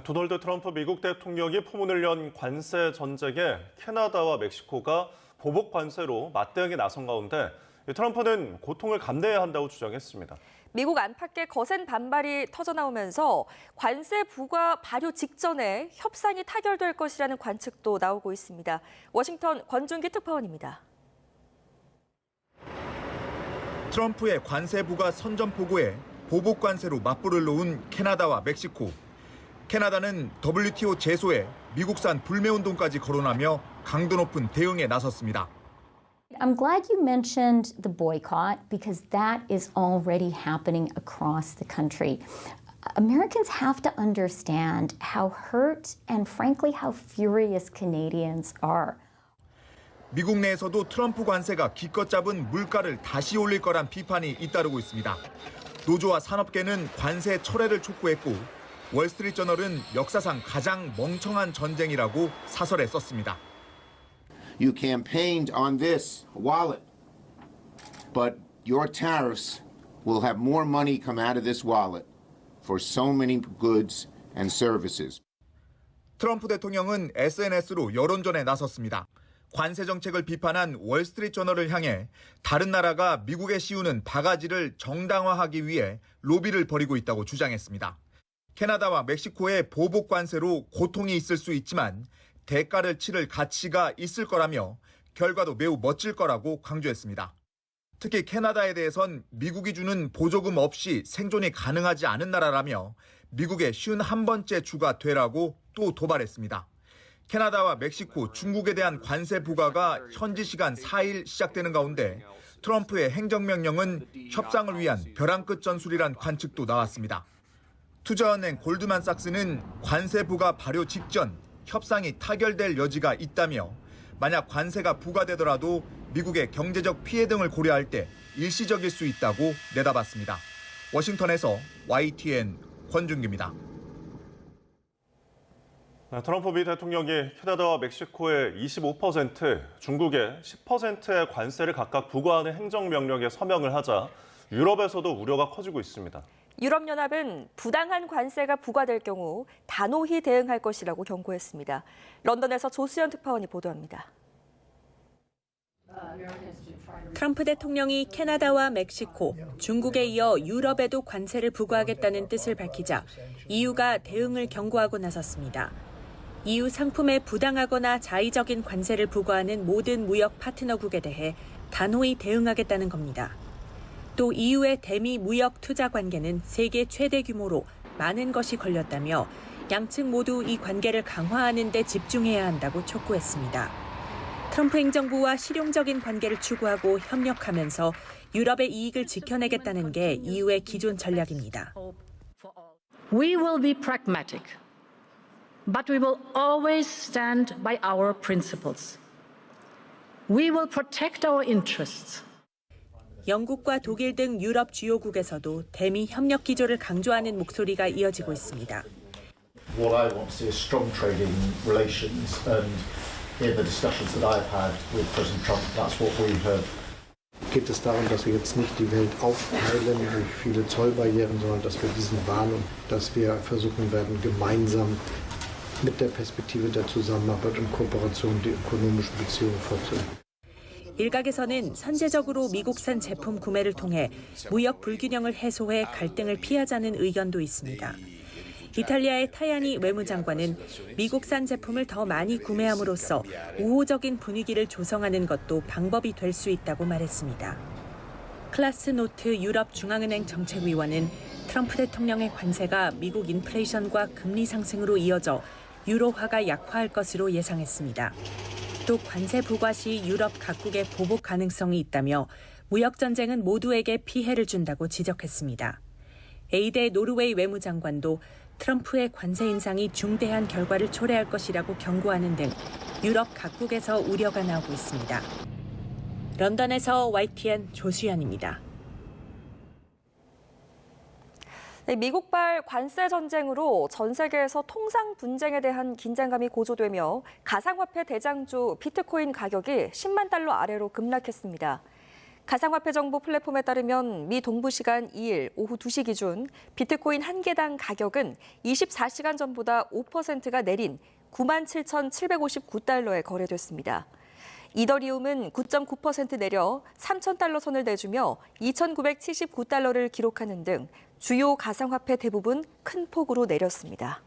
도널드 트럼프 미국 대통령이 포문을 연 관세 전쟁에 캐나다와 멕시코가 보복 관세로 맞대응에 나선 가운데 트럼프는 고통을 감내해야 한다고 주장했습니다. 미국 안팎의 거센 반발이 터져나오면서 관세 부과 발효 직전에 협상이 타결될 것이라는 관측도 나오고 있습니다. 워싱턴 권준기 특파원입니다. 트럼프의 관세 부과 선전포고에 보복 관세로 맞불을 놓은 캐나다와 멕시코. 캐나다는 WTO 제소에 미국산 불매운동까지 거론하며 강도 높은 대응에 나섰습니다. I'm glad you mentioned the boycott because that is already happening across the country. Americans have to understand how hurt and frankly how furious Canadians are. 미국 내에서도 트럼프 관세가 기껏 잡은 물가를 다시 올릴 거란 비판이 잇따르고 있습니다. 노조와 산업계는 관세 철회를 촉구했고 월스트리트저널은 역사상 가장 멍청한 전쟁이라고 사설에 썼습니다. You campaigned on this wallet, but your tariffs will have more money come out of this wallet for so many goods and services. 트럼프 대통령은 SNS로 여론전에 나섰습니다. 관세 정책을 비판한 월스트리트저널을 향해 다른 나라가 미국에 씌우는 바가지를 정당화하기 위해 로비를 벌이고 있다고 주장했습니다. 캐나다와 멕시코의 보복 관세로 고통이 있을 수 있지만 대가를 치를 가치가 있을 거라며 결과도 매우 멋질 거라고 강조했습니다. 특히 캐나다에 대해선 미국이 주는 보조금 없이 생존이 가능하지 않은 나라라며 미국의 51번째 주가 되라고 또 도발했습니다. 캐나다와 멕시코, 중국에 대한 관세 부과가 현지 시간 4일 시작되는 가운데 트럼프의 행정명령은 협상을 위한 벼랑 끝 전술이란 관측도 나왔습니다. 투자은행 골드만삭스는 관세 부과 발효 직전 협상이 타결될 여지가 있다며 만약 관세가 부과되더라도 미국의 경제적 피해 등을 고려할 때 일시적일 수 있다고 내다봤습니다. 워싱턴에서 YTN 권준기입니다. 트럼프 미 대통령이 캐나다와 멕시코에 25%, 중국에 10%의 관세를 각각 부과하는 행정명령에 서명을 하자 유럽에서도 우려가 커지고 있습니다. 유럽연합은 부당한 관세가 부과될 경우 단호히 대응할 것이라고 경고했습니다. 런던에서 조수연 특파원이 보도합니다. 트럼프 대통령이 캐나다와 멕시코, 중국에 이어 유럽에도 관세를 부과하겠다는 뜻을 밝히자 EU가 대응을 경고하고 나섰습니다. EU 상품에 부당하거나 자의적인 관세를 부과하는 모든 무역 파트너국에 대해 단호히 대응하겠다는 겁니다. 또 EU의 대미 무역 투자 관계는 세계 최대 규모로 많은 것이 걸렸다며 양측 모두 이 관계를 강화하는 데 집중해야 한다고 촉구했습니다. 트럼프 행정부와 실용적인 관계를 추구하고 협력하면서 유럽의 이익을 지켜내겠다는 게 EU의 기존 전략입니다. We will be pragmatic, but we will always stand by our principles. We will protect our interests. 영국과 독일 등 유럽 주요국에서도 대미 협력 기조를 강조하는 목소리가 이어지고 있습니다. What I want to see is strong trading relations, and in the discussions that I've had with President Trump, that's what we heard. Geht es darum, dass wir jetzt nicht die Welt aufteilen durch viele Zollbarrieren, sondern dass wir diesen wahren und dass wir versuchen werden, gemeinsam mit der Perspektive der Zusammenarbeit und Kooperation die ökonomischen Beziehungen fortzusetzen. 일각에서는 선제적으로 미국산 제품 구매를 통해 무역 불균형을 해소해 갈등을 피하자는 의견도 있습니다. 이탈리아의 타야니 외무장관은 미국산 제품을 더 많이 구매함으로써 우호적인 분위기를 조성하는 것도 방법이 될 수 있다고 말했습니다. 클라스 노트 유럽 중앙은행 정책위원은 트럼프 대통령의 관세가 미국 인플레이션과 금리 상승으로 이어져 유로화가 약화할 것으로 예상했습니다. 또 관세 부과 시 유럽 각국의 보복 가능성이 있다며 무역 전쟁은 모두에게 피해를 준다고 지적했습니다. 에이데 노르웨이 외무장관도 트럼프의 관세 인상이 중대한 결과를 초래할 것이라고 경고하는 등 유럽 각국에서 우려가 나오고 있습니다. 런던에서 YTN 조수연입니다. 미국발 관세 전쟁으로 전 세계에서 통상 분쟁에 대한 긴장감이 고조되며 가상화폐 대장주 비트코인 가격이 10만 달러 아래로 급락했습니다. 가상화폐 정보 플랫폼에 따르면 미 동부 시간 2일 오후 2시 기준 비트코인 한 개당 가격은 24시간 전보다 5%가 내린 97,759달러에 거래됐습니다. 이더리움은 9.9% 내려 3,000달러 선을 내주며 2,979달러를 기록하는 등 주요 가상화폐 대부분 큰 폭으로 내렸습니다.